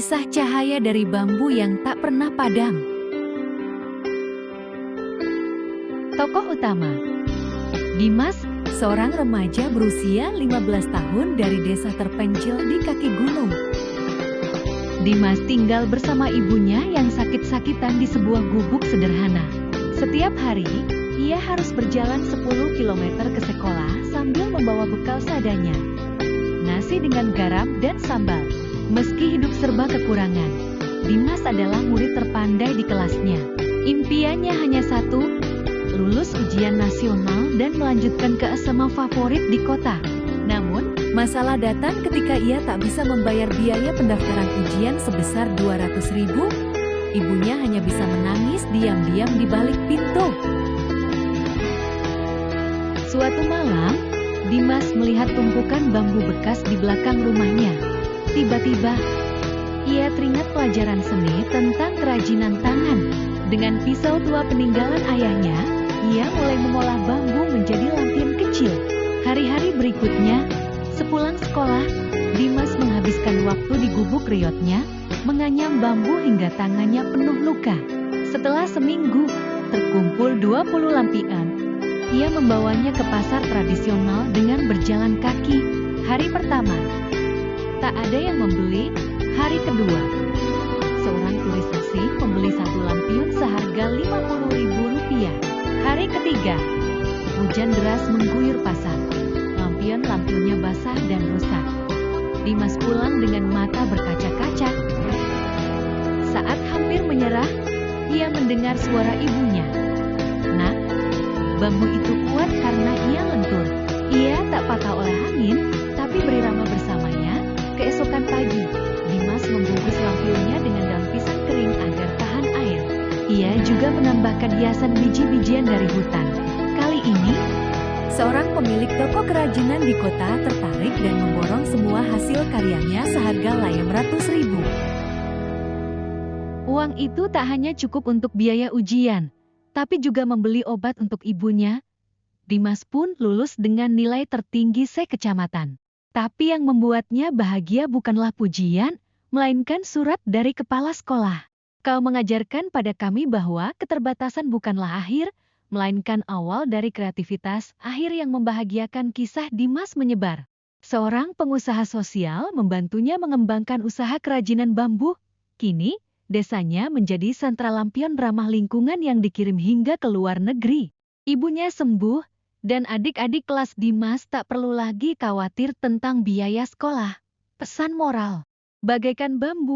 Kisah cahaya dari bambu yang tak pernah padam. Tokoh utama Dimas, seorang remaja berusia 15 tahun dari desa terpencil di kaki gunung. Dimas tinggal bersama ibunya yang sakit-sakitan di sebuah gubuk sederhana. Setiap hari, ia harus berjalan 10 km ke sekolah sambil membawa bekal seadanya. Nasi dengan garam dan sambal. Meski hidup serba kekurangan, Dimas adalah murid terpandai di kelasnya. Impiannya hanya satu, lulus ujian nasional dan melanjutkan ke SMA favorit di kota. Namun, masalah datang ketika ia tak bisa membayar biaya pendaftaran ujian sebesar 200.000. Ibunya hanya bisa menangis diam-diam di balik pintu. Suatu malam, Dimas melihat tumpukan bambu bekas di belakang rumahnya. Tiba-tiba, ia teringat pelajaran seni tentang kerajinan tangan. Dengan pisau tua peninggalan ayahnya, ia mulai mengolah bambu menjadi lampion kecil. Hari-hari berikutnya, sepulang sekolah, Dimas menghabiskan waktu di gubuk riotnya, menganyam bambu hingga tangannya penuh luka. Setelah seminggu, terkumpul 20 lampion. Ia membawanya ke pasar tradisional dengan berjalan kaki. Hari pertama, tak ada yang membeli. Hari kedua, seorang turis asing membeli satu lampion seharga Rp50.000. Hari ketiga, hujan deras mengguyur pasar. Lampion-lampionnya basah dan rusak. Dimas pulang dengan mata berkaca-kaca. Saat hampir menyerah, ia mendengar suara ibunya. "Nak, bambu itu kuat karena ia lentur. Ia tak patah oleh angin, tapi berirama bersamanya." Keesokan pagi, Dimas membungkus lampionnya dengan daun pisang kering agar tahan air. Ia juga menambahkan hiasan biji-bijian dari hutan. Kali ini, seorang pemilik toko kerajinan di kota tertarik dan memborong semua hasil karyanya seharga Rp100.000. Uang itu tak hanya cukup untuk biaya ujian, tapi juga membeli obat untuk ibunya. Dimas pun lulus dengan nilai tertinggi se-kecamatan. Tapi yang membuatnya bahagia bukanlah pujian, melainkan surat dari kepala sekolah. "Kau mengajarkan pada kami bahwa keterbatasan bukanlah akhir, melainkan awal dari kreativitas." Akhir yang membahagiakan kisah Dimas menyebar. Seorang pengusaha sosial membantunya mengembangkan usaha kerajinan bambu. Kini, desanya menjadi sentra lampion ramah lingkungan yang dikirim hingga ke luar negeri. Ibunya sembuh, dan adik-adik kelas Dimas tak perlu lagi khawatir tentang biaya sekolah. Pesan moral: bagaikan bambu,